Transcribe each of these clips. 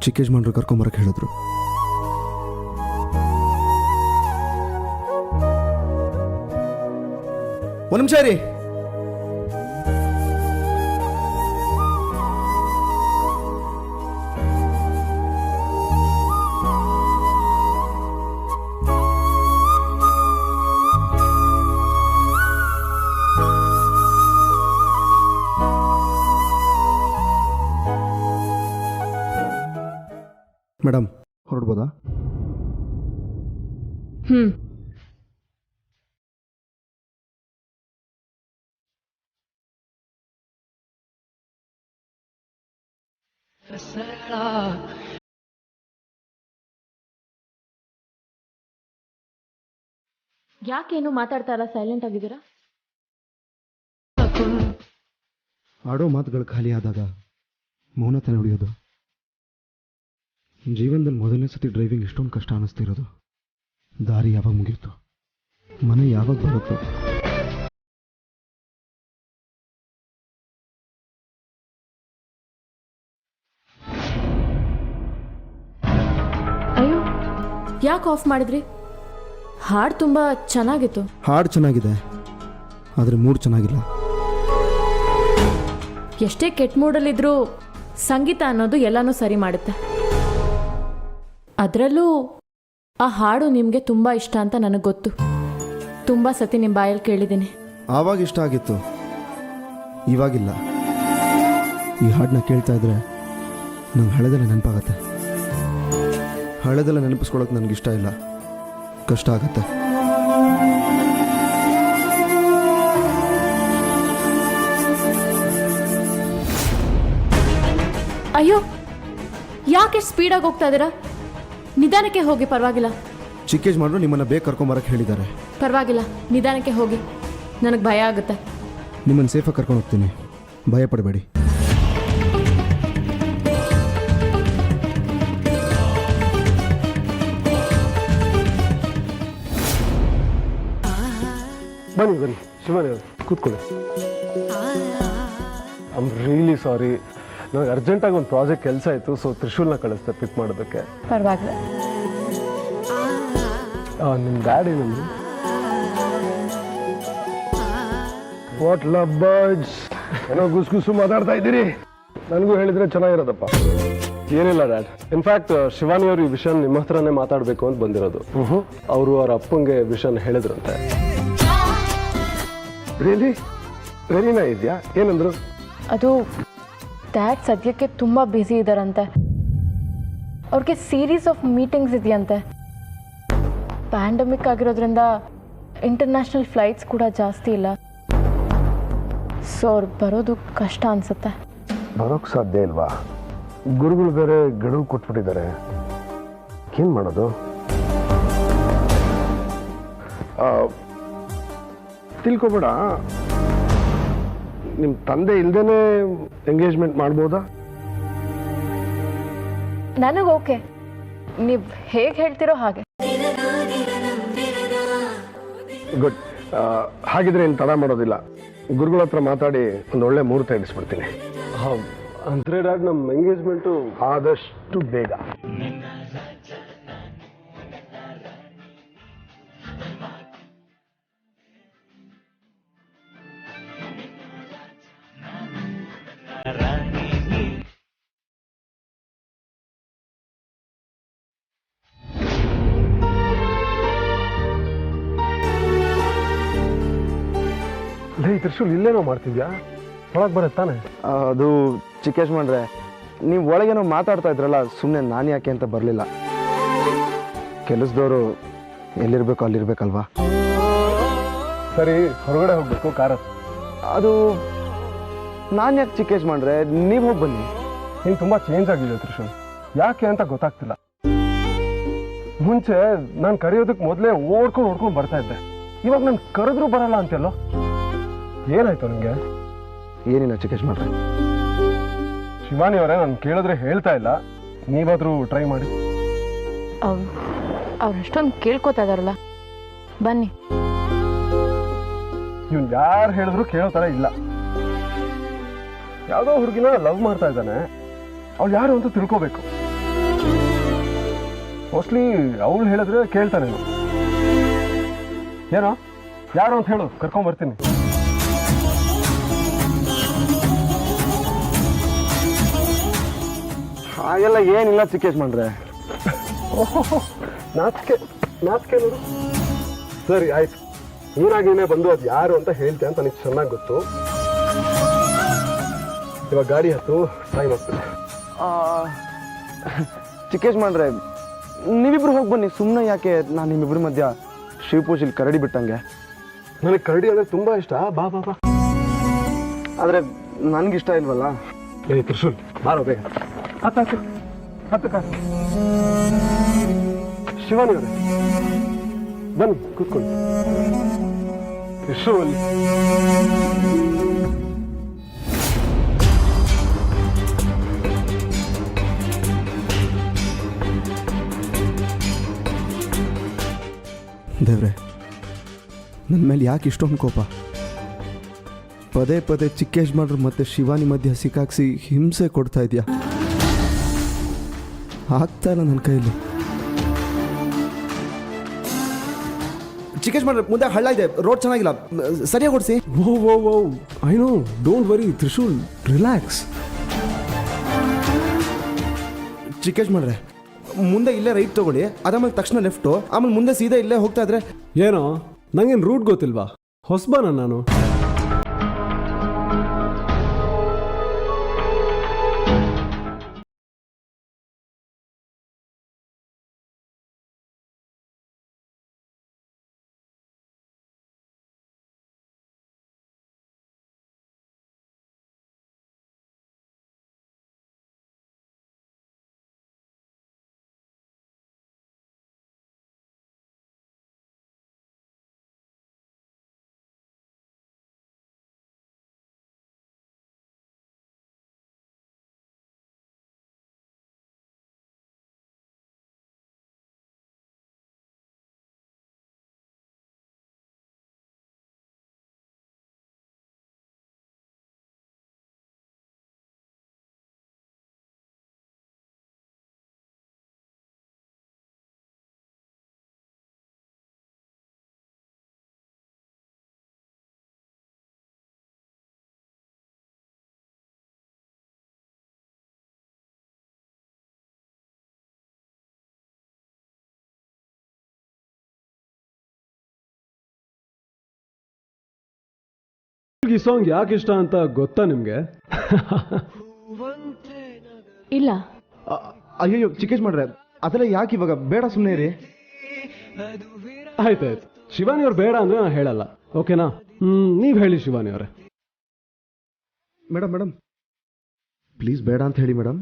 ಚಿಕ್ಕ ಯಜಮಾನ್ರು ಕರ್ಕೊಂಬರಕ್ಕೆ ಹೇಳಿದ್ರು. ಒಂದು ನಿಮಿಷ ರೀ. ಮೇಡಮ್ ಹೊರಡ್ಬೋದಾ? ಯಾಕೇನು ಮಾತಾಡ್ತಾ ಇಲ್ಲ, ಸೈಲೆಂಟ್ ಆಗಿದ್ದೀರಾ? ಆಡೋ ಮಾತುಗಳು ಖಾಲಿ ಆದಾಗ ಮೌನತನ ಉಳಿಯೋದು. ಜೀವನದಲ್ಲಿ ಮೊದಲನೇ ಸತಿ ಡ್ರೈವಿಂಗ್ ಎಷ್ಟೊಂದು ಕಷ್ಟ ಅನ್ನಿಸ್ತಿರೋದು. ದಾರಿ ಯಾವಾಗ ಮುಗಿಯುತ್ತೋ, ಮನೆ ಯಾವಾಗ ಬರುತ್ತೋ. ಅಯ್ಯೋ, ಯಾಕೆ ಆಫ್ ಮಾಡಿದ್ರಿ? ಹಾಡು ತುಂಬ ಚೆನ್ನಾಗಿತ್ತು. ಹಾಡು ಚೆನ್ನಾಗಿದೆ, ಆದರೆ ಮೂಡ್ ಚೆನ್ನಾಗಿಲ್ಲ. ಎಷ್ಟೇ ಕೆಟ್ಟ ಮೂಡಲ್ಲಿದ್ರೂ ಸಂಗೀತ ಅನ್ನೋದು ಎಲ್ಲನೂ ಸರಿ ಮಾಡುತ್ತೆ. ಅದರಲ್ಲೂ ಆ ಹಾಡು ನಿಮಗೆ ತುಂಬ ಇಷ್ಟ ಅಂತ ನನಗೆ ಗೊತ್ತು. ತುಂಬ ಸತಿ ನಿಮ್ಮ ಬಾಯಲ್ಲಿ ಕೇಳಿದ್ದೀನಿ. ಆವಾಗ ಇಷ್ಟ ಆಗಿತ್ತು, ಇವಾಗಿಲ್ಲ. ಈ ಹಾಡನ್ನ ಕೇಳ್ತಾ ಇದ್ರೆ ನಂಗೆ ಹಳೆದೆಲ್ಲ ನೆನಪಾಗತ್ತೆ. ಹಳೆದೆಲ್ಲ ನೆನಪಿಸ್ಕೊಳ್ಳೋಕೆ ನನಗಿಷ್ಟ ಇಲ್ಲ, ಕಷ್ಟ ಆಗತ್ತೆ. ಅಯ್ಯೋ, ಯಾಕೆ ಸ್ಪೀಡಾಗಿ ಹೋಗ್ತಾ ಇದ್ದೀರಾ? ನಿಧಾನಕ್ಕೆ ಹೋಗಿ, ಪರವಾಗಿಲ್ಲ. ಚಿಕ್ಕ ಯಜಮಾನ್ರು ನಿಮ್ಮನ್ನು ಬೇಗ ಕರ್ಕೊಂಬರಕ್ಕೆ ಹೇಳಿದ್ದಾರೆ. ಪರವಾಗಿಲ್ಲ, ನಿಧಾನಕ್ಕೆ ಹೋಗಿ, ನನಗೆ ಭಯ ಆಗುತ್ತೆ. ನಿಮ್ಮನ್ನು ಸೇಫಾಗಿ ಕರ್ಕೊಂಡು ಹೋಗ್ತೀನಿ, ಭಯ ಪಡಬೇಡಿ. ಬನ್ನಿ ಬನ್ನಿ, ಶಿವಾನಿ ಅವರು ಕೂತ್ಕೊಳ್ಳಿ. ಐ ಆಮ್ ರಿಯಲಿ ಸಾರಿ, ನನಗೆ ಅರ್ಜೆಂಟಾಗಿ ಒಂದು ಪ್ರಾಜೆಕ್ಟ್ ಕೆಲಸ ಆಯಿತು, ಸೊ ತ್ರಿಶೂಲ್ನ ಕಳಿಸ್ತೆ ಪಿಕ್ ಮಾಡೋದಕ್ಕೆ. ಪರವಾಗಿಲ್ಲ. ನಿಮ್ಮ ಡ್ಯಾಡಿ ನಮ್ಮದು ವಾಟ್ ಲವ್ ಬರ್ಡ್ಸ್ ಏನೋ ಗುಸು ಮಾತಾಡ್ತಾ ಇದ್ದೀರಿ. ನನಗೂ ಹೇಳಿದ್ರೆ ಚೆನ್ನಾಗಿರೋದಪ್ಪ. ಏನಿಲ್ಲ ಡ್ಯಾಡ್, ಇನ್ಫ್ಯಾಕ್ಟ್ ಶಿವಾನಿ ಅವರು ಈ ವಿಷಯ ನಿಮ್ಮ ಹತ್ರನೇ ಮಾತಾಡಬೇಕು ಅಂತ ಬಂದಿರೋದು. ಅವರು ಅವ್ರ ಅಪ್ಪಂಗೆ ವಿಷಯನ ಹೇಳಿದ್ರಂತೆ. ರಿಯಲಿನಾ ಇದೆಯಾ? ಏನಂದ್ರು? ಅದು ಡ್ಯಾಡ್ ಸದ್ಯಕ್ಕೆ ತುಂಬ ಬ್ಯುಸಿ ಇದ್ದಾರಂತೆ. ಅವ್ರಿಗೆ ಸೀರೀಸ್ ಆಫ್ ಮೀಟಿಂಗ್ಸ್ ಇದೆಯಂತೆ. ಪ್ಯಾಂಡಮಿಕ್ ಆಗಿರೋದ್ರಿಂದ ಇಂಟರ್ನ್ಯಾಷನಲ್ ಫ್ಲೈಟ್ಸ್ ಕೂಡ ಜಾಸ್ತಿ ಇಲ್ಲ. ಸೊ ಅವ್ರು ಬರೋದು ಕಷ್ಟ ಅನಿಸುತ್ತೆ. ಬರೋಕ್ಕೆ ಸಾಧ್ಯ ಇಲ್ವಾ? ಗುರುಗಳು ಬೇರೆ ಗಡುವು ಕೊಟ್ಬಿಟ್ಟಿದ್ದಾರೆ, ಏನು ಮಾಡೋದು? ತಿಳ್ಕೊಬೇಡ, ನಿಮ್ಮ ತಂದೆ ಇಲ್ದೇನೆ ಎಂಗೇಜ್ಮೆಂಟ್ ಮಾಡ್ಬೋದಾ? ನನಗೆ ಓಕೆ, ನೀವು ಹೇಗೆ ಹೇಳ್ತಿರೋ ಹಾಗೆ. ಗುಡ್. ಹಾಗಿದ್ರೆ ಏನು ತಡ ಮಾಡೋದಿಲ್ಲ, ಗುರುಗಳ ಹತ್ರ ಮಾತಾಡಿ ಒಂದು ಒಳ್ಳೆ ಮುಹೂರ್ತ ಇಡಿಸ್ಬಿಡ್ತೀನಿ. ಅಂದ್ರೆ ಡ್ಯಾಡ್, ನಮ್ಮ ಎಂಗೇಜ್ಮೆಂಟು ಆದಷ್ಟು ಬೇಗ. ಲೇ ತ್ರಿಶೂಲ್, ಇಲ್ಲೇನೋ ಮಾಡ್ತಿದ್ಯಾ? ಒಳಗೆ ಬರುತ್ತಾನೆ. ಅದು ಚಿಕ್ಕ ಯಜಮಾನ್ರೆ, ನೀವು ಒಳಗೇನೋ ಮಾತಾಡ್ತಾ ಇದ್ರಲ್ಲ, ಸುಮ್ಮನೆ ನಾನು ಯಾಕೆ ಅಂತ ಬರಲಿಲ್ಲ. ಕೆಲಸದವರು ಎಲ್ಲಿರ್ಬೇಕು ಅಲ್ಲಿರ್ಬೇಕಲ್ವಾ? ಸರಿ, ಹೊರಗಡೆ ಹೋಗ್ಬೇಕು ಕಾರ. ಅದು ನಾನು ಯಾಕೆ ಚಿಕ್ಕ ಯಜಮಾನ್ರೆ, ನೀವು ಹೋಗಿ ಬನ್ನಿ. ನೀನು ತುಂಬ ಚೇಂಜ್ ಆಗಿದೆ ತ್ರಿಶೂಲ್, ಯಾಕೆ ಅಂತ ಗೊತ್ತಾಗ್ತಿಲ್ಲ. ಮುಂಚೆ ನಾನು ಕರೆಯೋದಕ್ಕೆ ಮೊದಲೇ ಓಡ್ಕೊಂಡು ಬರ್ತಾ ಇದ್ದೆ, ಇವಾಗ ನಾನು ಕರೆದ್ರೂ ಬರಲ್ಲ ಅಂತೆಲ್ಲೋ. ಏನಾಯ್ತು ನನಗೆ? ಏನಿಲ್ಲ ಚಿಕ್ಕ ಯಜಮಾನ್ರೆ. ಶಿವಾನಿ ಅವರೇ, ನಾನು ಕೇಳಿದ್ರೆ ಹೇಳ್ತಾ ಇಲ್ಲ, ನೀವಾದರೂ ಟ್ರೈ ಮಾಡಿ. ಅವ್ರು ಅಷ್ಟೊಂದು ಕೇಳ್ಕೊತಾ ಇದಾರಲ್ಲ, ಬನ್ನಿ. ಇವ್ನು ಯಾರು ಹೇಳಿದ್ರು ಕೇಳೋ ಥರ ಇಲ್ಲ. ಯಾವುದೋ ಹುಡುಗಿನ ಲವ್ ಮಾಡ್ತಾ ಇದ್ದಾನೆ, ಅವಳು ಯಾರು ಅಂತ ತಿಳ್ಕೋಬೇಕು. ಮೋಸ್ಟ್ಲಿ ಅವಳು ಹೇಳಿದ್ರೆ ಕೇಳ್ತಾನೆ. ಏನೋ ಯಾರು ಅಂತ ಹೇಳು, ಕರ್ಕೊಂಬರ್ತೀನಿ. ಹಾಗೆಲ್ಲ ಏನಿಲ್ಲ ಚಿಕ್ಕೇಶ್ ಮಾಡ್ರೆ. ನಾಚಿಕೆ ನಾಚಿಕೆ ನೋಡು. ಸರಿ ಆಯ್ತು, ನೀನಾಗೇನೆ ಬಂದು ಅದು ಯಾರು ಅಂತ ಹೇಳ್ತೆ ಅಂತ ನನಗೆ ಚೆನ್ನಾಗಿ ಗೊತ್ತು. ಇವಾಗ ಗಾಡಿ ಹತ್ತು, ಟೈಮ್ ಆಗ್ತದೆ. ಚಿಕ್ಕೇಶ್ ಮಾಡ್ರೆ, ನೀವಿಬ್ರು ಹೋಗಿ ಬನ್ನಿ. ಸುಮ್ಮನೆ ಯಾಕೆ ನಾನು ನಿಮ್ಮಿಬ್ರ ಮಧ್ಯ ಶಿವಪೂಜೆಲಿ ಕರಡಿ ಬಿಟ್ಟಂಗೆ. ನನಗೆ ಕರಡಿ ಅಂದರೆ ತುಂಬ ಇಷ್ಟ. ಬಾ ಬಾ ಬಾ. ಆದರೆ ನನಗಿಷ್ಟ ಇಲ್ವಲ್ಲ. ಏ ತ್ರಿಶೂಲ್, ಬಾರೋ ಬೇಗ. ಹತ್ತು ಶಿವಾನಿ ಅವರೇ ಬನ್ನಿ ಕೂತ್ಕೊಳ್ಳಿ. ತ್ರಿಶೂಲ್, ದೇವ್ರೆ, ನನ್ನ ಮೇಲೆ ಯಾಕೆ ಇಷ್ಟೊಂದು ಕೋಪ? ಪದೇ ಪದೇ ಚಿಕ್ಕೇಶ್ ಮಾಡ್ರು ಮತ್ತೆ ಶಿವಾನಿ ಮಧ್ಯ ಸಿಕ್ಕಾಕ್ಸಿ ಹಿಂಸೆ ಕೊಡ್ತಾ ಇದೆಯಾ? ಆಗ್ತಾ ಇಲ್ಲ ನನ್ನ ಕೈಯಲ್ಲಿ. ಚಿಕ್ಕೇಶ್ ಮಾಡ್ರೆ, ಮುಂದೆ ಹಳ್ಳ ಇದೆ, ರೋಡ್ ಚೆನ್ನಾಗಿಲ್ಲ, ಸರಿಯಾಗಿ ಓಡಿಸಿ. Oh I know, don't worry Trishul, relax. Chikkesh ಮಾಡ್ರೆ, ಮುಂದೆ ಇಲ್ಲೇ ರೈಟ್ ತಗೊಳ್ಳಿ, ಅದಾದ್ಮೇಲೆ ತಕ್ಷಣ ಲೆಫ್ಟು, ಆಮೇಲೆ ಮುಂದೆ ಸೀದಾ ಇಲ್ಲೇ ಹೋಗ್ತಾ ಇದ್ರೆ. ಏನೋ ನಂಗೇನು ರೂಟ್ ಗೊತ್ತಿಲ್ವಾ? ಹೊಸಬನ ನಾನು. ಈ ಸಾಂಗ್ ಯಾಕೆ ಇಷ್ಟ ಅಂತ ಗೊತ್ತಾ ನಿಮ್ಗೆ? ಇಲ್ಲ. ಅಯ್ಯೋ ಚಿಕ್ಕೇಶ್ ಮಾಡ್ರೆ, ಅದೆಲ್ಲ ಯಾಕೆ ಇವಾಗ? ಬೇಡ, ಸುಮ್ಮನೆ ಇರಿ. ಆಯ್ತಾಯ್ತು, ಶಿವಾನಿ ಅವ್ರು ಬೇಡ ಅಂದ್ರೆ ನಾನು ಹೇಳಲ್ಲ, ಓಕೆನಾ? ನೀವ್ ಹೇಳಿ ಶಿವಾನಿ ಅವರೇ. ಮೇಡಮ್ ಪ್ಲೀಸ್ ಬೇಡ ಅಂತ ಹೇಳಿ ಮೇಡಮ್.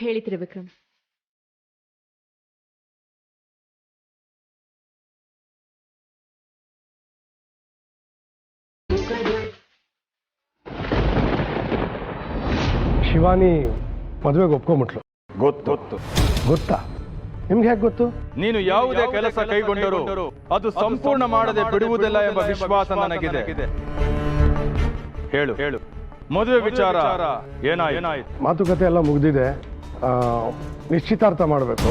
ಹೇಳಿ ತ್ರಿವಿಕ್ರಮ್. ಶಿವಾನಿ ಮದುವೆಗೆ ಒಪ್ಕೊಂಬಿಟ್ಲು. ಗೊತ್ತು. ಗೊತ್ತಾ? ನಿಮ್ಗೆ ಹೇಗೆ ಗೊತ್ತು? ನೀನು ಯಾವುದೇ ಕೆಲಸ ಕೈಗೊಂಡರೂ ಅದು ಸಂಪೂರ್ಣ ಮಾಡದೆ ಬಿಡುವುದಿಲ್ಲ ಎಂಬ ವಿಶ್ವಾಸ ನನಗಿದೆ. ಹೇಳು ಮದುವೆ ವಿಚಾರ ಏನಾಯ್ತು? ಮಾತುಕತೆ ಎಲ್ಲ ಮುಗ್ದಿದೆ. ನಿಶ್ಚಿತಾರ್ಥ ಮಾಡಬೇಕು.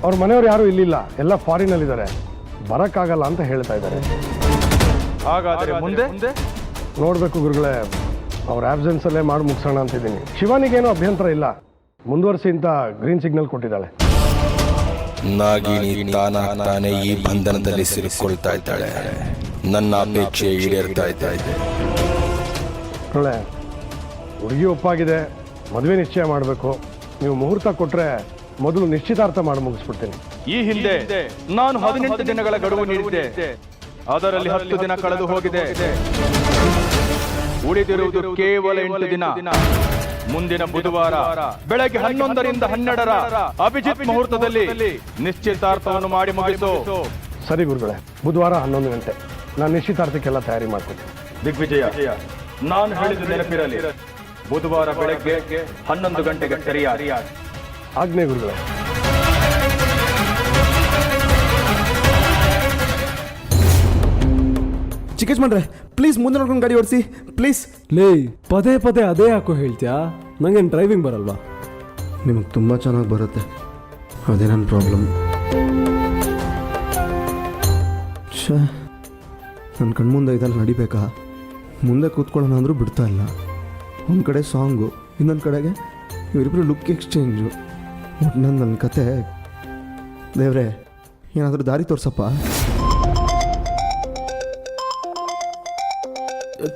ಅವ್ರ ಮನೆಯವ್ರು ಯಾರು ಇಲ್ಲಿಲ್ಲ, ಎಲ್ಲ ಫಾರಿನಲ್ಲಿದ್ದಾರೆ, ಬರಕ್ಕಾಗಲ್ಲ ಅಂತ ಹೇಳ್ತಾ ಇದ್ದಾರೆ. ಹಾಗಾದರೆ ಮುಂದೆ ನೋಡ್ಬೇಕು ಗುರುಗಳೇ, ಅವ್ರ ಆಬ್ಸೆನ್ಸ್ ಅಲ್ಲೇ ಮಾಡಿ ಮುಗಿಸೋಣ ಅಂತಿದ್ದೀನಿ. ಶಿವಾನಿಗೇನು ಅಭ್ಯಂತರ ಇಲ್ಲ, ಮುಂದುವರಿಸಿ ಅಂತ ಗ್ರೀನ್ ಸಿಗ್ನಲ್ ಕೊಟ್ಟಿದ್ದಾಳೆ. ನಾಗಿನಿ ತಾನೇ ಈ ಬಂಧನದಲ್ಲಿ ಸಿಲುಕೊಳ್ತಾ ಇದ್ದಾಳೆ. ನನ್ನ ಅಪೇಕ್ಷೆ ಈಡೇರ್ತಾ ಇದೆ. ಗುರುಗಳೇ, ಹುಡುಗಿ ಒಪ್ಪಾಗಿದೆ, ಮದುವೆ ನಿಶ್ಚಯ ಮಾಡಬೇಕು. ನೀವು ಮುಹೂರ್ತ ಕೊಟ್ರೆ ಮೊದಲು ನಿಶ್ಚಿತಾರ್ಥ ಮಾಡಿ ಮುಗಿಸ್ಬಿಡ್ತೀನಿ. ಈ ಹಿಂದೆ ನಾನು 18 ದಿನಗಳ ಗಡುವು ನೀಡಿದ್ದೆ, ಅದರಲ್ಲಿ 10 ದಿನ ಕಳೆದು ಹೋಗಿದೆ. ಉಳಿದಿರುವುದು ಕೇವಲ 8 ದಿನ. ಮುಂದಿನ ಬುಧವಾರ ಬೆಳಗ್ಗೆ 11 ರಿಂದ 12 ಅಭಿಜಿತ್ ಮುಹೂರ್ತದಲ್ಲಿ ನಿಶ್ಚಿತಾರ್ಥವನ್ನು ಮಾಡಿ ಮುಗಿಸು. ಸರಿ ಗುರುಗಳೇ, ಬುಧವಾರ 11 ಗಂಟೆ. ನಾನು ನಿಶ್ಚಿತಾರ್ಥಕ್ಕೆಲ್ಲ ತಯಾರಿ ಮಾಡ್ತೀನಿ. ದಿಗ್ವಿಜಯ, ನಾನು ಹೇಳಿದ ನೆನಪಿರಲಿ, ಬುಧವಾರ ಬೆಳಗ್ಗೆ 11 ಗಂಟೆಗೆ ಸರಿಯಾಗಿ. ಆಜ್ಞೆ ಗುರುಗಳೇ. ಚಿಕ್ಕೇಶ್ ಮಾಡ್ರೆ ಪ್ಲೀಸ್ ಮುಂದೆ ನೋಡ್ಕೊಂಡು ಗಾಡಿ ಓಡಿಸಿ ಪ್ಲೀಸ್. ಲೇ ಪದೇ ಪದೇ ಅದೇ ಯಾಕೋ ಹೇಳ್ತೀಯಾ? ನಂಗೇನು ಡ್ರೈವಿಂಗ್ ಬರಲ್ವಾ? ನಿಮಗೆ ತುಂಬ ಚೆನ್ನಾಗಿ ಬರುತ್ತೆ, ಅದೇ ನನ್ನ ಪ್ರಾಬ್ಲಮ್. ಛೇ, ನನ್ನ ಕಣ್ಮುಂದೆ ಇದೆಲ್ಲ ನಡಿಬೇಕಾ? ಮುಂದೆ ಕೂತ್ಕೊಳ್ಳೋಣ ಅಂದರೂ ಬಿಡ್ತಾ ಇಲ್ಲ. ಒಂದು ಕಡೆ ಸಾಂಗು, ಇನ್ನೊಂದು ಕಡೆಗೆ ಇವರಿಬ್ಬರು ಲುಕ್ ಎಕ್ಸ್ಚೇಂಜು. ಒಟ್ಟು ನನ್ನ ಕತೆ ದೇವ್ರೆ ಏನಾದರೂ ದಾರಿ ತೋರ್ಸಪ್ಪ.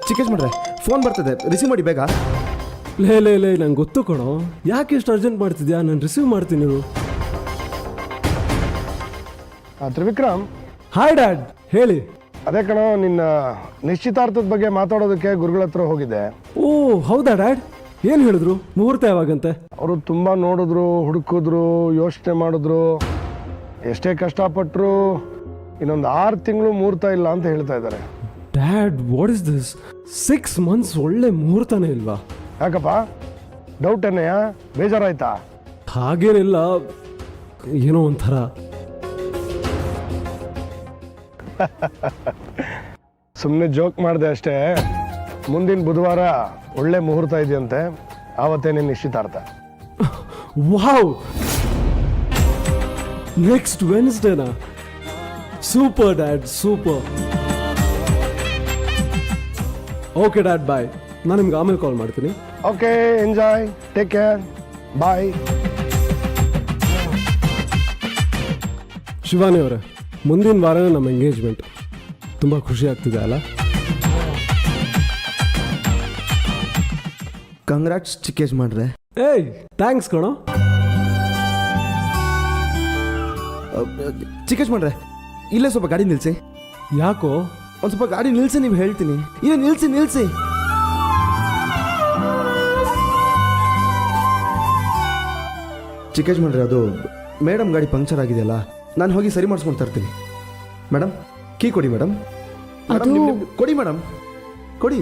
ಚಿಕ್ಕೇಶ್ ಮಾಡ್ರೆ ಫೋನ್ ಬರ್ತಿದೆ, ರಿಸೀವ್ ಮಾಡಿ ಬೇಗ. ಲೇ ನಂಗೆ ಗೊತ್ತು ಕಣೋ, ಯಾಕೆ ಇಷ್ಟು ಅರ್ಜೆಂಟ್ ಮಾಡ್ತಿದ್ಯಾ? ನಾನು ರಿಸೀವ್ ಮಾಡ್ತೀನಿ ನೀವು. ತ್ರಿವಿಕ್ರಮ್, ಹಾಯ್ ಡ್ಯಾಡ್, ಹೇಳಿ. ಅದೇ ಕಣೋ, ನಿನ್ನ ನಿಶ್ಚಿತಾರ್ಥದ ಬಗ್ಗೆ ಮಾತಾಡೋದಕ್ಕೆ ಗುರುಗಳ ಹತ್ರ ಹೋಗಿದ್ದೆ. ಓ ಹೌದಾ ಡ್ಯಾಡ್? ಏನು ಹೇಳಿದ್ರು? ಮುಹೂರ್ತ ಯಾವಾಗಂತೆ? ಅವರು ತುಂಬ ನೋಡಿದ್ರು, ಹುಡುಕಿದ್ರು, ಯೋಚನೆ ಮಾಡಿದ್ರು. ಎಷ್ಟೇ ಕಷ್ಟಪಟ್ಟರು ಇನ್ನೊಂದು 6 ತಿಂಗಳು ಮುಹೂರ್ತ ಇಲ್ಲ ಅಂತ ಹೇಳ್ತಾ ಇದ್ದಾರೆ. Dad, what is this? 6 months ಒಳ್ಳೆ ಮುಹೂರ್ತನೇ ಇಲ್ವಾ? ಯಾಕಪ್ಪ, ಡೌಟ್ ಏನಯ್ಯ? ಬೇಜಾರಾಯ್ತಾ? ಹಾಗೇನಿಲ್ಲ, ಏನೋ ಒಂಥರ. ಸುಮ್ಮನೆ ಜೋಕ್ ಮಾಡಿದೆ ಅಷ್ಟೇ. ಮುಂದಿನ ಬುಧವಾರ ಒಳ್ಳೆ ಮುಹೂರ್ತ ಇದೆಯಂತೆ, ಆವತ್ತೇ ನಿನ್ನ ನಿಶ್ಚಿತಾರ್ಥ. ವಾವ್, ನೆಕ್ಸ್ಟ್ ವೆನ್ಸ್ಡೇನಾ? Super dad, super. Okay dad, bye. ನಾನು ನಿಮ್ಗೆ ಆಮೇಲೆ ಕಾಲ್ ಮಾಡ್ತೀನಿ. Okay, enjoy, take care, bye. Shivani ಅವರೇ, ಮುಂದಿನ ವಾರನೇ ನಮ್ಮ ಎಂಗೇಜ್ಮೆಂಟ್. ತುಂಬ ಖುಷಿ ಆಗ್ತಿದೆ ಅಲ್ಲ? ಕಂಗ್ರಾಟ್ಸ್ ಚಿಕ್ಕೇಶ್ ಮಾಡ್ರೆ. ಏಯ್, ಥ್ಯಾಂಕ್ಸ್ ಕಣೋ. ಚಿಕ್ಕೇಶ್ ಮಾಡ್ರೆ ಇಲ್ಲೇ ಸ್ವಲ್ಪ ಗಾಡಿ ನಿಲ್ಲಿಸಿ. ಯಾಕೋ? ಒಂದು ಸ್ವಲ್ಪ ಗಾಡಿ ನಿಲ್ಲಿಸಿ, ನೀವು ಹೇಳ್ತೀನಿ. ಇಲ್ಲ ನಿಲ್ಲಿಸಿ. ಚಿಕ್ಕೇಶ್ ಮಾಡ್ರೆ, ಅದು ಮೇಡಮ್ ಗಾಡಿ ಪಂಕ್ಚರ್ ಆಗಿದೆಯಲ್ಲ, ನಾನು ಹೋಗಿ ಸರಿ ಮಾಡಿಸ್ಕೊಂಡು ತರ್ತೀನಿ. ಮೇಡಮ್ ಕೀ ಕೊಡಿ ಮೇಡಮ್. ಕೊಡಿ ಮೇಡಮ್, ಕೊಡಿ.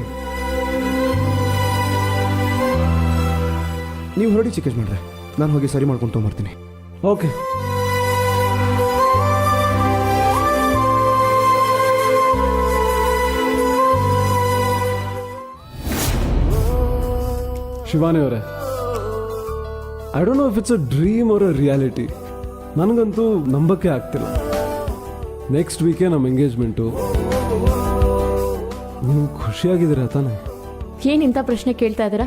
ನೀವು ಹೊರಡಿ ಚಿಕ್ಕೇಶ್ ಮಾಡ್ರೆ, ನಾನು ಹೋಗಿ ಸರಿ ಮಾಡ್ಕೊಂಡು ತೊಗೊಂಬರ್ತೀನಿ. ಓಕೆ. ಶಿವಾನಿ ಅವರೇ, I don't know if it's a dream or a reality. ನನಗಂತೂ ನಂಬಕ್ಕೆ ಆಗ್ತಿಲ್ಲ. ನೆಕ್ಸ್ಟ್ ವೀಕೇ ನಮ್ಮ ಎಂಗೇಜ್ಮೆಂಟು. ನೀವು ಖುಷಿಯಾಗಿದ್ದೀರಾ ತಾನೆ? ಏನು ಇಂಥ ಪ್ರಶ್ನೆ ಕೇಳ್ತಾ ಇದ್ದೀರಾ?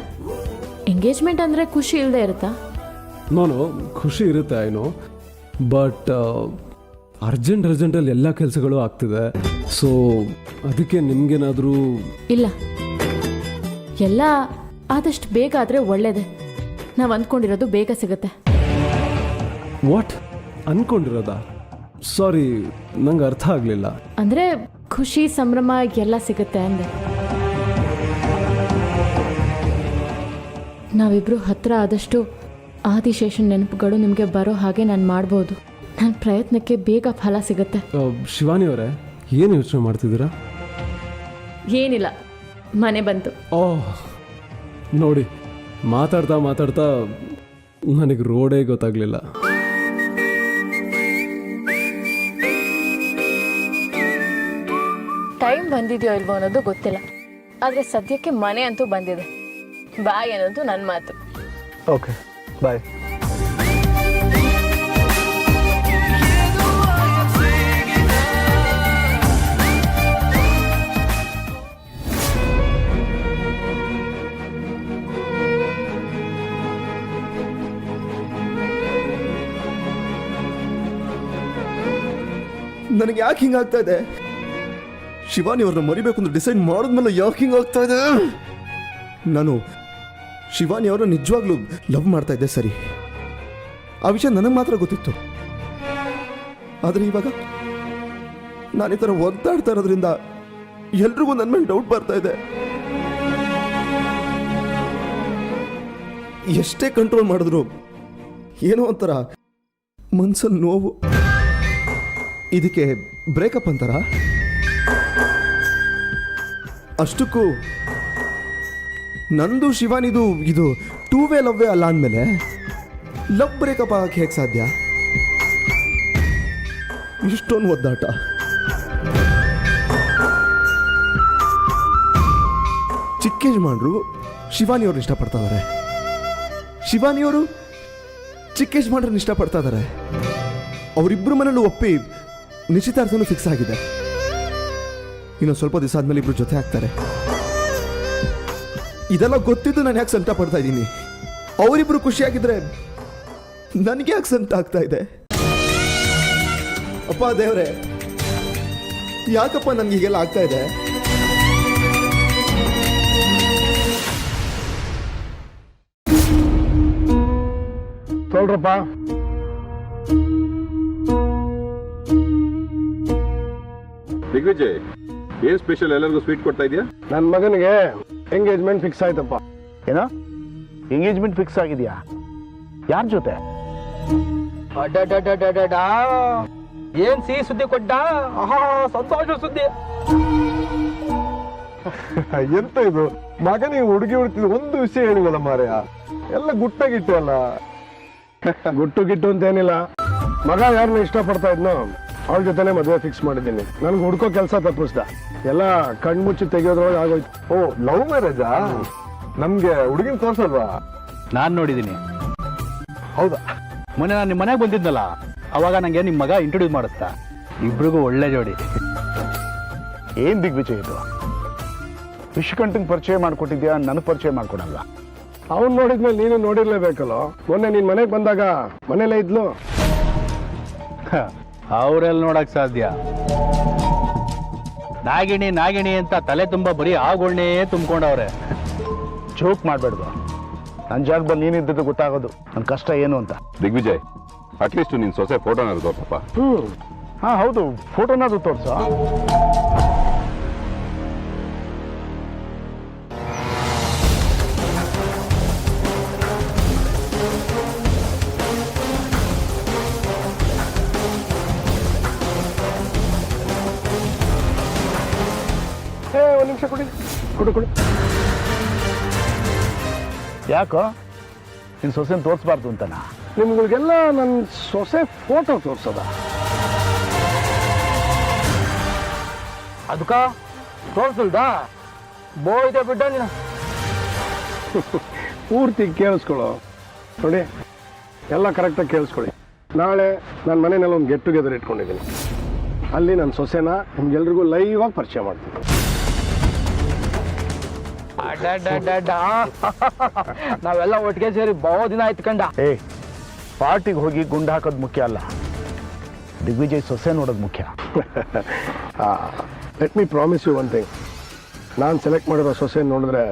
ಎಂಗೇಜ್ಮೆಂಟ್ ಅಂದರೆ ಖುಷಿ ಇಲ್ಲದೆ ಇರುತ್ತಾ? ನಾನು ಖುಷಿ ಇರುತ್ತೆ ಐನೋ, ಬಟ್ ಅರ್ಜೆಂಟಲ್ಲಿ ಎಲ್ಲ ಕೆಲಸಗಳು ಆಗ್ತಿದೆ. ಸೊ ಅದಕ್ಕೆ ನಿಮ್ಗೇನಾದರೂ? ಇಲ್ಲ, ಎಲ್ಲ ಆದಷ್ಟು ಬೇಗ ಆದರೆ ಒಳ್ಳೇದೆ. ನಾವು ಅಂದ್ಕೊಂಡಿರೋದು ಬೇಗ ಸಿಗುತ್ತೆ. ವಾಟ್? ಅನ್ಕೊಂಡಿರೋದಾ? ಸಾರಿ, ನಂಗೆ ಅರ್ಥ ಆಗಲಿಲ್ಲ. ಅಂದರೆ ಖುಷಿ ಸಂಭ್ರಮ ಎಲ್ಲ ಸಿಗುತ್ತೆ ಅಂದೆ. ನಾವಿಬ್ಬರು ಹತ್ರ ಆದಷ್ಟು ಆದಿಶೇಷನ್ ನೆನಪುಗಳು ನಿಮಗೆ ಬರೋ ಹಾಗೆ ನಾನು ಮಾಡ್ಬೋದು. ನನ್ನ ಪ್ರಯತ್ನಕ್ಕೆ ಬೇಗ ಫಲ ಸಿಗುತ್ತೆ. ಶಿವಾನಿ ಅವರೇ, ಏನು ಯೋಚನೆ ಮಾಡ್ತಿದ್ದೀರಾ? ಏನಿಲ್ಲ, ಮನೆ ಬಂತು. ಓಹ್ ನೋಡಿ, ಮಾತಾಡ್ತಾ ನನಗೆ ರೋಡೇ ಗೊತ್ತಾಗಲಿಲ್ಲ. ಟೈಮ್ ಬಂದಿದೆಯೋ ಇಲ್ವೋ ಅನ್ನೋದು ಗೊತ್ತಿಲ್ಲ, ಆದರೆ ಸದ್ಯಕ್ಕೆ ಮನೆ ಅಂತೂ ಬಂದಿದೆ. ಬಾಯ್ ಅನ್ನೋದು ನನ್ನ ಮಾತು. ಓಕೆ, ಬಾಯ್. ನನಗೆ ಯಾಕೆ ಹಿಂಗಾಗ್ತಾ ಇದೆ? ಶಿವಾನಿ ಅವ್ರನ್ನ ಮರಿಬೇಕು ಅಂತ ಡಿಸೈಡ್ ಮಾಡಿದ್ಮೇಲೆ ಯಾಕೆ ಹಿಂಗಾಗ್ತಾ ಇದೆ? ನಾನು ಶಿವಾನಿ ಅವ್ರನ್ನ ನಿಜವಾಗ್ಲೂ ಲವ್ ಮಾಡ್ತಾ ಇದ್ದೆ, ಸರಿ. ಆ ವಿಷಯ ನನಗೆ ಮಾತ್ರ ಗೊತ್ತಿತ್ತು. ಆದರೆ ಇವಾಗ ನಾನು ಈ ಥರ ಒದ್ದಾಡ್ತಾ ಇರೋದ್ರಿಂದ ಎಲ್ರಿಗೂ ನನ್ನ ಮೇಲೆ ಡೌಟ್ ಬರ್ತಾ ಇದೆ. ಎಷ್ಟೇ ಕಂಟ್ರೋಲ್ ಮಾಡಿದ್ರು ಏನೋ ಒಂಥರ ಮನ್ಸಲ್ಲಿ ನೋವು. ಇದಕ್ಕೆ ಬ್ರೇಕಪ್ ಅಂತಾರ? ಅಷ್ಟಕ್ಕೂ ನಂದು ಶಿವಾನಿದು ಇದು 2 ವೇ ಲವ್ವೇ ಅಲ್ಲ ಅಂದಮೇಲೆ ಲವ್ ಬ್ರೇಕಪ್ ಆಗಕ್ಕೆ ಹೇಗೆ ಸಾಧ್ಯ? ಇಷ್ಟೊಂದು ಒದ್ದಾಟ. ಯಜಮಾನ್ರು ಶಿವಾನಿಯವ್ರನ್ನ ಇಷ್ಟಪಡ್ತಾ ಇದ್ದಾರೆ, ಶಿವಾನಿಯವರು ಚಿಕ್ಕ ಯಜಮಾನ್ರನ್ನ ಇಷ್ಟಪಡ್ತಾ ಇದ್ದಾರೆ. ಅವರಿಬ್ಬರ ಮನೇಲೂ ಒಪ್ಪಿ ನಿಶ್ಚಿತಾರ್ಥನೂ ಫಿಕ್ಸ್ ಆಗಿದೆ. ಇನ್ನೊಂದು ಸ್ವಲ್ಪ ದಿವಸ ಆದ್ಮೇಲೆ ಇಬ್ರು ಜೊತೆ ಆಗ್ತಾರೆ. ಇದೆಲ್ಲ ಗೊತ್ತಿದ್ದು ನಾನು ಯಾಕೆ ಸಂತ ಪಡ್ತಾ ಇದ್ದೀನಿ? ಅವರಿಬ್ರು ಖುಷಿಯಾಗಿದ್ರೆ ನನಗೆ ಯಾಕೆ ಸಂತ ಆಗ್ತಾ ಇದೆ? ಅಪ್ಪ ದೇವ್ರೆ, ಯಾಕಪ್ಪ ನನ್ಗೆ ಹೀಗೆಲ್ಲ ಆಗ್ತಾ ಇದೆ? ತೊಳ್ರಪ್ಪ. ದಿಗ್ವಿಜಯ್, ಏನ್ ಸ್ಪೆಷಲ್? ಎಲ್ಲರಿಗೂ ಸ್ವೀಟ್ ಕೊಡ್ತಾ ಇದೆಯಾ? ನನ್ನ ಮಗನಿಗೆ ಎಂಗೇಜ್ಮೆಂಟ್ ಫಿಕ್ಸ್ ಆಯ್ತಪ್ಪ. ಏನೋ ಎಂಗೇಜ್ಮೆಂಟ್ ಫಿಕ್ಸ್ ಆಗಿದೆಯಾ? ಯಾರ ಜೊತೆ? ಏನ್ ಸಿಹಿ ಸುದ್ದಿ ಕೊಟ್ಟ? ಸಂತೋಷ ಸುದ್ದಿ. ಎಂತ ಇದು ಮಗನಿಗೆ ಹುಡುಗಿ ಹುಡುಕಿದ್ ಒಂದು ವಿಷಯ ಹೇಳಿವಲ್ಲ ಮಾರ್ಯ, ಎಲ್ಲ ಗುಟ್ಟಾಗಿಟ್ಟು ಅಲ್ಲ. ಗುಟ್ಟು ಗಿಟ್ಟು ಅಂತ ಏನಿಲ್ಲ, ಮಗ ಯಾರನ್ನ ಇಷ್ಟಪಡ್ತಾ ಇದ್ನೋ ಅವಳ ಜೊತೆನೆ ಮದುವೆ ಫಿಕ್ಸ್ ಮಾಡಿದ್ದೀನಿ. ನನ್ಗೆ ಹುಡ್ಕೋ ಕೆಲಸ ತಪ್ಪಿಸ್ದ, ಎಲ್ಲ ಕಣ್ಮುಚ್ಚಿ ತೆಗಿಯೋದ್ರೊಳಗೆ ಆಗೋಯ್ತು. ಓ, ಲವ್ ಮ್ಯಾರೇಜಾ? ನಮ್ಗೆ ಹುಡುಗಿನ ತೋರ್ಸಲ್ವಾ? ನಾನ್ ನೋಡಿದ್ದೀನಿ. ಹೌದಾ? ಮೊನ್ನೆ ನಾನು ನಿಮ್ಮ ಮನೆಗೆ ಬಂದಿದ್ನಲ್ಲ, ಅವಾಗ ನಂಗೆ ನಿಮ್ಮ ಮಗ ಇಂಟ್ರೊಡ್ಯೂಸ್ ಮಾಡುತ್ತಾ. ಇಬ್ರಿಗೂ ಒಳ್ಳೆ ಜೋಡಿ. ಏನ್ ದಿಗ್ವಿಜಯ್ ಇದು? ವಿಶ್ವಕಂಠಂಗೆ ಪರಿಚಯ ಮಾಡ್ಕೊಟ್ಟಿದ್ಯಾ, ನನಗೆ ಪರಿಚಯ ಮಾಡ್ಕೊಡಲ್ವಾ? ಅವ್ನು ನೋಡಿದ್ಮೇಲೆ ನೀನು ನೋಡಿರ್ಲೇಬೇಕಲ್ಲ. ಮೊನ್ನೆ ನೀನ್ ಮನೆಗೆ ಬಂದಾಗ ಮನೇಲೇ ಇದ್ಲು. ಅವ್ರೆಲ್ಲ ನೋಡಕ್ ಸಾಧ್ಯ? ನಾಗಿಣಿ ನಾಗಿಣಿ ಅಂತ ತಲೆ ತುಂಬ ಬರೀ ಆಗೊಳ್ನೇ ತುಂಬ್ಕೊಂಡವ್ರೆ. ಜೋಕ್ ಮಾಡ್ಬೇಡ್ದು. ನನ್ನ ಜಾಗ ಬಂದು ನೀನಿದ್ದದ್ದು ಗೊತ್ತಾಗೋದು ನನ್ನ ಕಷ್ಟ ಏನು ಅಂತ. ದಿಗ್ವಿಜಯ್, ಅಟ್ಲೀಸ್ಟ್ ನಿನ್ ಸೊಸೆ ಫೋಟೋನಾದ್ರು ತೋರ್ಸಪ್ಪ. ಹಾ ಹೌದು, ಫೋಟೋನಾದ್ರು ತೋರ್ಸು. ಒಂದ್ ನಿಮಿಷ ಕೊಡಿ, ಕೊಡು ಕೊಡು. ಯಾಕೋ ನಿನ್ನ ಸೊಸೆನ ತೋರಿಸ್ಬಾರ್ದು ಅಂತನಾ? ನಿಮ್ಗಳಿಗೆಲ್ಲ ನನ್ನ ಸೊಸೆ ಫೋಟೋ ತೋರ್ಸದ? ಅದಕ್ಕ ತೋರ್ಸಲ್ದ? ಬೋಯ್ದೆ ಬಿಡ್ಡ ನೀನು. ಪೂರ್ತಿ ಕೇಳಿಸ್ಕೊಳ್ಳೋ. ನೋಡಿ, ಎಲ್ಲ ಕರೆಕ್ಟಾಗಿ ಕೇಳಿಸ್ಕೊಳ್ಳಿ. ನಾಳೆ ನನ್ನ ಮನೆಯಲ್ಲಿ ಒಂದು ಗೆಟ್ ಟುಗೆದರ್ ಇಟ್ಕೊಂಡಿದ್ದೀನಿ. ಅಲ್ಲಿ ನನ್ನ ಸೊಸೆನ ನಿಮ್ಗೆಲ್ರಿಗೂ ಲೈವ್ ಆಗಿ ಪರಿಚಯ ಮಾಡ್ತೀನಿ. ನಾವೆಲ್ಲ ಒಟ್ಟಿಗೆ ಸೇರಿ ಬಹು ದಿನ ಆಯ್ತು ಕಂಡ. ಪಾರ್ಟಿಗೆ ಹೋಗಿ ಗುಂಡು ಹಾಕೋದು ಮುಖ್ಯ ಅಲ್ಲ, ದಿಗ್ವಿಜಯ್ ಸೊಸೆ ನೋಡೋದು ಮುಖ್ಯ. Let me promise you one thing. ನಾನು ಸೆಲೆಕ್ಟ್ ಮಾಡಿರೋ ಸೊಸೆ ನೋಡಿದ್ರೆ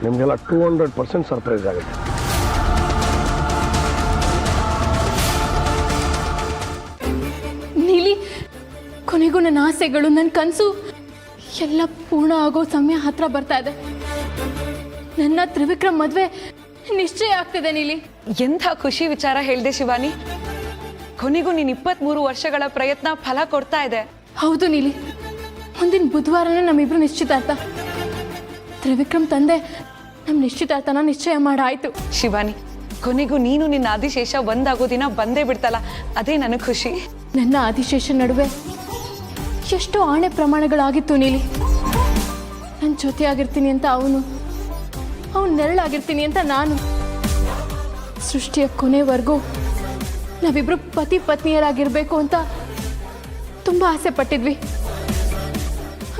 ನಿಮಗೆಲ್ಲ 200% ಸರ್ಪ್ರೈಸ್ ಆಗುತ್ತೆ. ನೀಲಿ, ಕೊನೆಗೂ ನನ್ನ ಆಸೆಗಳು, ನನ್ನ ಕನಸು ಎಲ್ಲ ಪೂರ್ಣ ಆಗೋ ಸಮಯ ಹತ್ರ ಬರ್ತಾ ಇದೆ. ನನ್ನ ತ್ರಿವಿಕ್ರಮ್ ಮದುವೆ ನಿಶ್ಚಯ ಆಗ್ತಿದೆ. ನೀಲಿ, ಎಂಥ ಖುಷಿ ವಿಚಾರ ಹೇಳಿದೆ ಶಿವಾನಿ. ಕೊನೆಗೂ ನೀನು 23 ವರ್ಷಗಳ ಪ್ರಯತ್ನ ಫಲ ಕೊಡ್ತಾ ಇದೆ. ಹೌದು ನೀಲಿ, ಮುಂದಿನ ಬುಧವಾರನೇ ನಮ್ಮಿಬ್ರು ನಿಶ್ಚಿತಾರ್ಥ. ತ್ರಿವಿಕ್ರಮ್ ತಂದೆ ನಮ್ಮ ನಿಶ್ಚಿತಾರ್ಥನ ನಿಶ್ಚಯ ಮಾಡಾಯ್ತು. ಶಿವಾನಿ, ಕೊನೆಗೂ ನೀನು ನಿನ್ನ ಆದಿಶೇಷ ಒಂದಾಗೋ ದಿನ ಬಂದೇ ಬಿಡ್ತಲ್ಲ, ಅದೇ ನನಗೆ ಖುಷಿ. ನನ್ನ ಆದಿಶೇಷ ನಡುವೆ ಎಷ್ಟೋ ಆಣೆ ಪ್ರಮಾಣಗಳಾಗಿತ್ತು ನೀಲಿ. ನನ್ನ ಜೊತೆ ಆಗಿರ್ತೀನಿ ಅಂತ ಅವನು ನೆರಳಾಗಿರ್ತೀನಿ ಅಂತ ನಾನು. ಸೃಷ್ಟಿಯ ಕೊನೆವರೆಗೂ ನಾವಿಬ್ರು ಪತಿ ಪತ್ನಿಯರಾಗಿರ್ಬೇಕು ಅಂತ ತುಂಬ ಆಸೆ ಪಟ್ಟಿದ್ವಿ.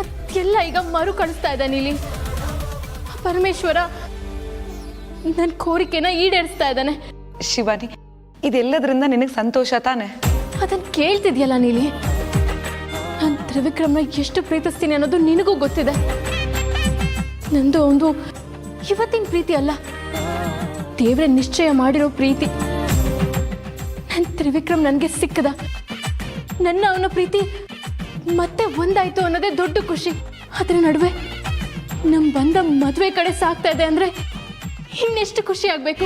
ಅದೆಲ್ಲ ಈಗ ಮರು ಕಳಿಸ್ತಾ ಇದೆ ನೀಲಿ. ಪರಮೇಶ್ವರ ನನ್ನ ಕೋರಿಕೆನ ಈಡೇರಿಸ್ತಾ ಇದ್ದಾನೆ. ಶಿವಾನಿ, ಇದೆಲ್ಲದರಿಂದ ನಿನಗೆ ಸಂತೋಷ ತಾನೆ? ಅದನ್ನು ಕೇಳ್ತಿದ್ಯಲ್ಲ ನೀಲಿ, ನಾನು ತ್ರಿವಿಕ್ರಮ್ನ ಎಷ್ಟು ಪ್ರೀತಿಸ್ತೀನಿ ಅನ್ನೋದು ನಿನಗೂ ಗೊತ್ತಿದೆ. ನಂದು ಒಂದು ಇವತ್ತಿನ ಪ್ರೀತಿ ಅಲ್ಲ, ದೇವ್ರೆ ನಿಶ್ಚಯ ಮಾಡಿರೋ ಪ್ರೀತಿ. ನನ್ನ ತ್ರಿವಿಕ್ರಮ್ ನನಗೆ ಸಿಕ್ಕದ, ನನ್ನ ಅವನ ಪ್ರೀತಿ ಮತ್ತೆ ಒಂದಾಯ್ತು ಅನ್ನೋದೇ ದೊಡ್ಡ ಖುಷಿ. ಅದರ ನಡುವೆ ನಮ್ಮ ಬಂದ ಮದುವೆ ಕಡೆ ಸಾಗ್ತಾ ಇದೆ ಅಂದ್ರೆ ಇನ್ನೆಷ್ಟು ಖುಷಿ ಆಗ್ಬೇಕು.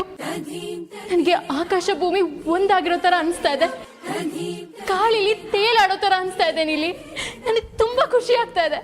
ನನಗೆ ಆಕಾಶ ಭೂಮಿ ಒಂದಾಗಿರೋ ತರ ಅನಿಸ್ತಾ ಇದೆ, ಗಾಳಿಲಿ ತೇಲಾಡೋ ತರ ಅನಿಸ್ತಾ ಇದೆ ನೀಲಿ. ನನಗೆ ತುಂಬಾ ಖುಷಿ ಆಗ್ತಾ ಇದೆ.